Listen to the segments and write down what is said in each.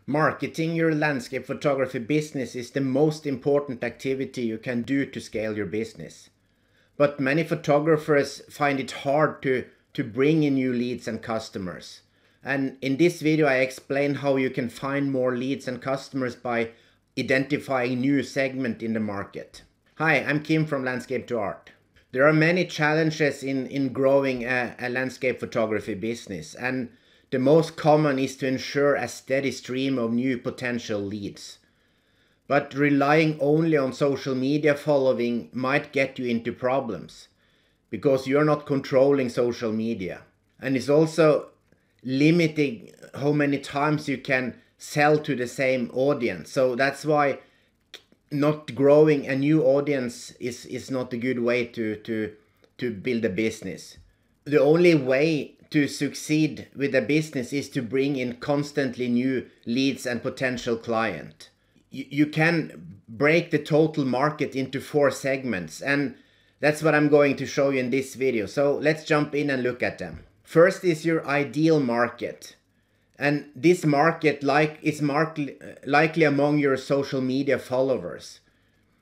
Marketing your landscape photography business is the most important activity you can do to scale your business. But many photographers find it hard to bring in new leads and customers. And in this video, I explain how you can find more leads and customers by identifying new segment in the market. Hi, I'm Kim from Landscape to Art. There are many challenges in growing a landscape photography business, and the most common is to ensure a steady stream of new potential leads. But relying only on social media following might get you into problems because you're not controlling social media. And it's also limiting how many times you can sell to the same audience. So that's why not growing a new audience is not a good way to build a business. The only way to succeed with a business is to bring in constantly new leads and potential client. You can break the total market into 4 segments, and that's what I'm going to show you in this video. So let's jump in and look at them. First is your ideal market. And this market is likely among your social media followers.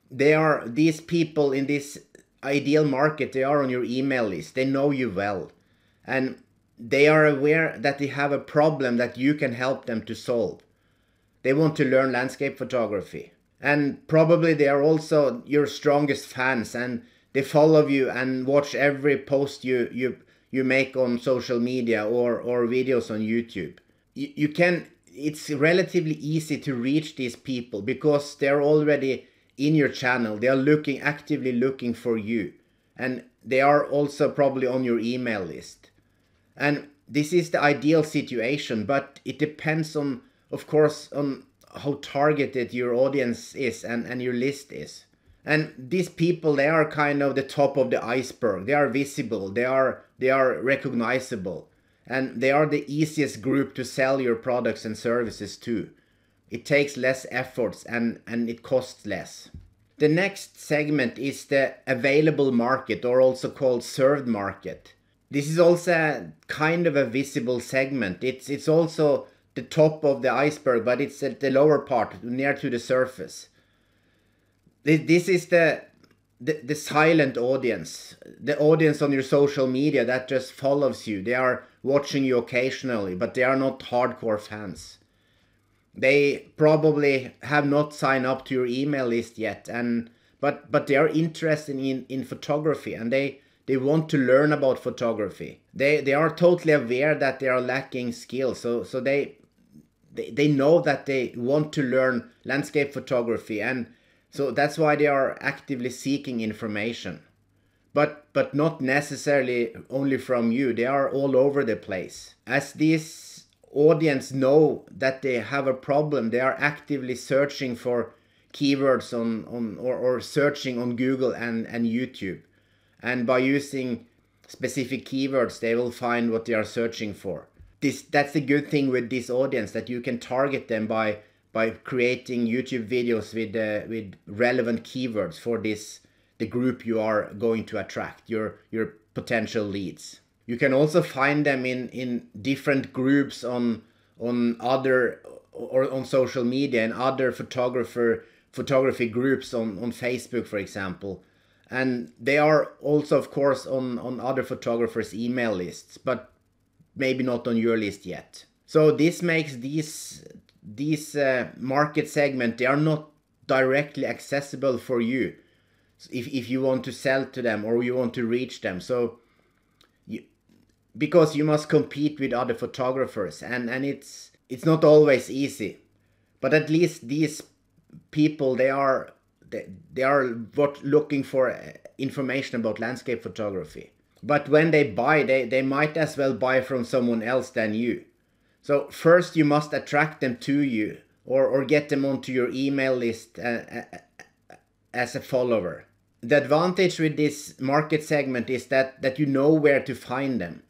These people in this ideal market, they are on your email list. They know you well. And they are aware that they have a problem that you can help them to solve. They want to learn landscape photography. And probably they are also your strongest fans, and they follow you and watch every post you make on social media or videos on YouTube. It's relatively easy to reach these people because they're already in your channel. They are actively looking for you, and they are also probably on your email list. And this is the ideal situation, but it depends on, of course, on how targeted your audience is and your list is. And these people, they are kind of the top of the iceberg. They are visible, they are recognizable, and they are the easiest group to sell your products and services to. It takes less efforts and it costs less. The next segment is the available market, or also called served market. This is also kind of a visible segment. It's also the top of the iceberg, but it's at the lower part, near to the surface. This is the silent audience, the audience on your social media that just follows you. They are watching you occasionally, but they are not hardcore fans. They probably have not signed up to your email list yet, but they are interested in photography, and they want to learn about photography. They are totally aware that they are lacking skills, so they know that they want to learn landscape photography, and so that's why they are actively seeking information. But not necessarily only from you. They are all over the place. As this audience know that they have a problem, they are actively searching for keywords or searching on Google and YouTube. And by using specific keywords, they will find what they are searching for. That's the good thing with this audience, that you can target them by creating YouTube videos with relevant keywords for the group you are going to attract, your potential leads. You can also find them in different groups on social media and other photography groups on Facebook, for example. And they are also, of course, on other photographers' email lists, but maybe not on your list yet. So this makes these market segment, they are not directly accessible for you if you want to sell to them or you want to reach them. So because you must compete with other photographers, and it's not always easy, but at least these people, they are looking for information about landscape photography. But when they buy, they might as well buy from someone else than you. So first you must attract them to you, or get them onto your email list as a follower. The advantage with this market segment is that you know where to find them.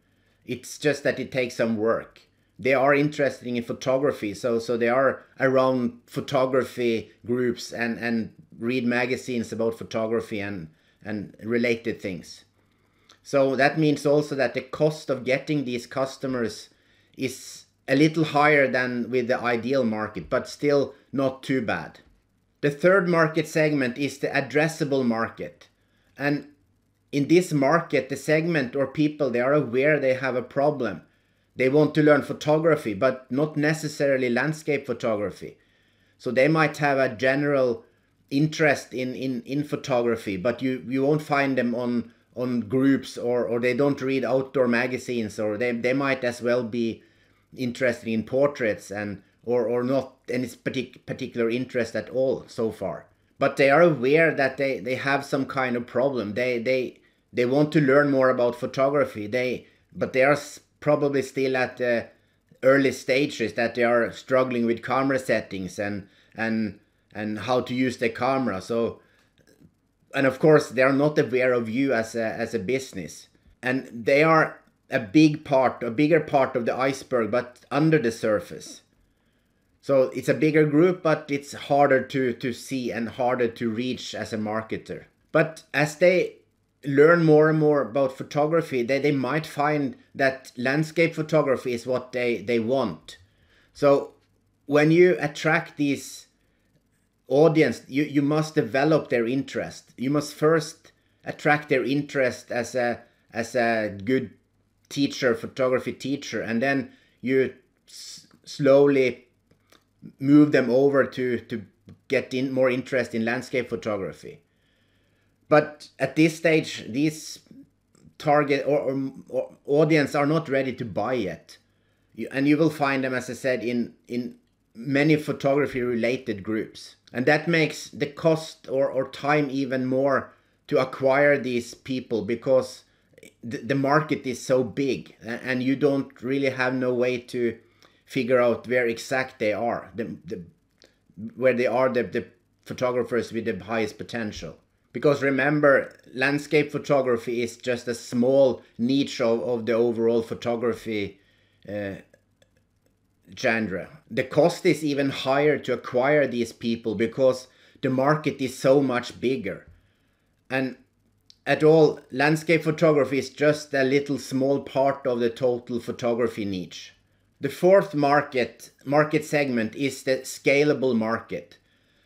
It's just that it takes some work. They are interested in photography, so they are around photography groups and read magazines about photography and related things. So that means also that the cost of getting these customers is a little higher than with the ideal market, but still not too bad. The third market segment is the addressable market. And in this market, the segment or people, they are aware they have a problem. They want to learn photography, but not necessarily landscape photography. So they might have a general interest in photography, but you won't find them on groups, or they don't read outdoor magazines, or they might as well be interested in portraits and or not any particular interest at all so far. But they are aware that they have some kind of problem. They want to learn more about photography. But they are probably still at the early stages, that they are struggling with camera settings and how to use the camera. So, and of course they are not aware of you as a business, and they are a bigger part of the iceberg, but under the surface. So it's a bigger group, but it's harder to see and harder to reach as a marketer. But as they learn more and more about photography, they might find that landscape photography is what they want. So when you attract these audience, you must develop their interest. You must first attract their interest as a good teacher, photography teacher, and then you slowly move them over to get in more interest in landscape photography. But at this stage, these target or audience are not ready to buy yet. And you will find them, as I said, in many photography related groups. And that makes the cost or time even more to acquire these people, because the market is so big and you don't really have no way to figure out where exact they are, where they are the photographers with the highest potential. Because remember, landscape photography is just a small niche of the overall photography genre. The cost is even higher to acquire these people because the market is so much bigger. And at all, landscape photography is just a little small part of the total photography niche. The fourth market segment is the scalable market.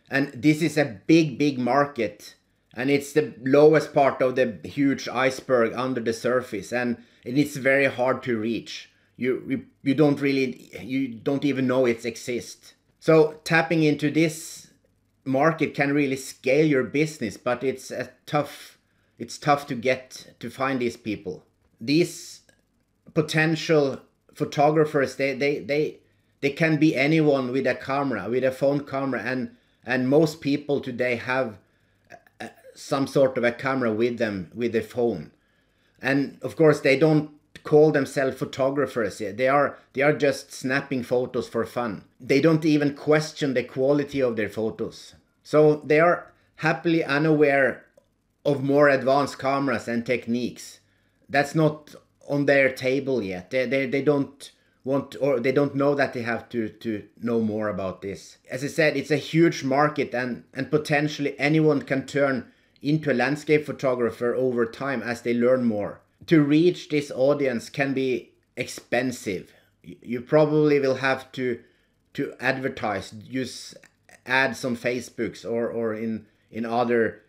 And this is a big market, and it's the lowest part of the huge iceberg under the surface, and it's very hard to reach. You don't even know it exists. So tapping into this market can really scale your business, but it's tough to find these people. These potential photographers, they can be anyone with a camera, with a phone camera, and most people today have some sort of a camera with them, with their phone. And of course they don't call themselves photographers yet. They are just snapping photos for fun. They don't even question the quality of their photos. So they are happily unaware of more advanced cameras and techniques. That's not on their table yet. They don't want, or they don't know that they have to know more about this. As I said, it's a huge market, and potentially anyone can turn into a landscape photographer over time as they learn more. To reach this audience can be expensive. You probably will have to advertise, use ads on Facebooks or in other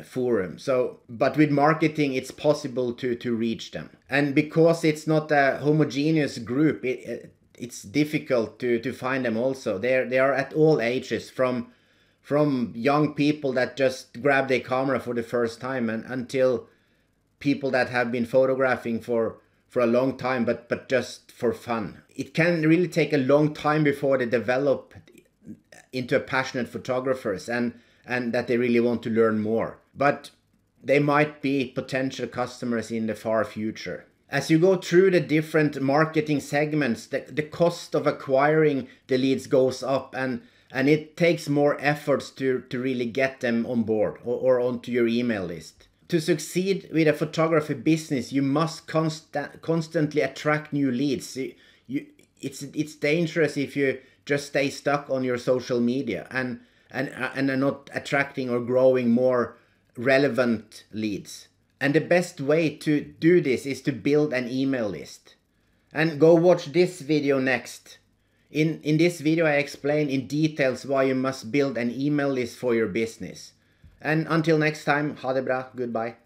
forums. So, but with marketing, it's possible to reach them. And because it's not a homogeneous group, it's difficult to find them also. They are at all ages, from young people that just grab their camera for the first time until people that have been photographing for a long time, but just for fun. It can really take a long time before they develop into passionate photographers and that they really want to learn more. But they might be potential customers in the far future. As you go through the different marketing segments, the cost of acquiring the leads goes up, and it takes more efforts to really get them on board or onto your email list. To succeed with a photography business, you must constantly attract new leads. It's dangerous if you just stay stuck on your social media and are not attracting or growing more relevant leads. And the best way to do this is to build an email list. And go watch this video next. In this video I explain in details why you must build an email list for your business. And until next time, ha det bra, goodbye.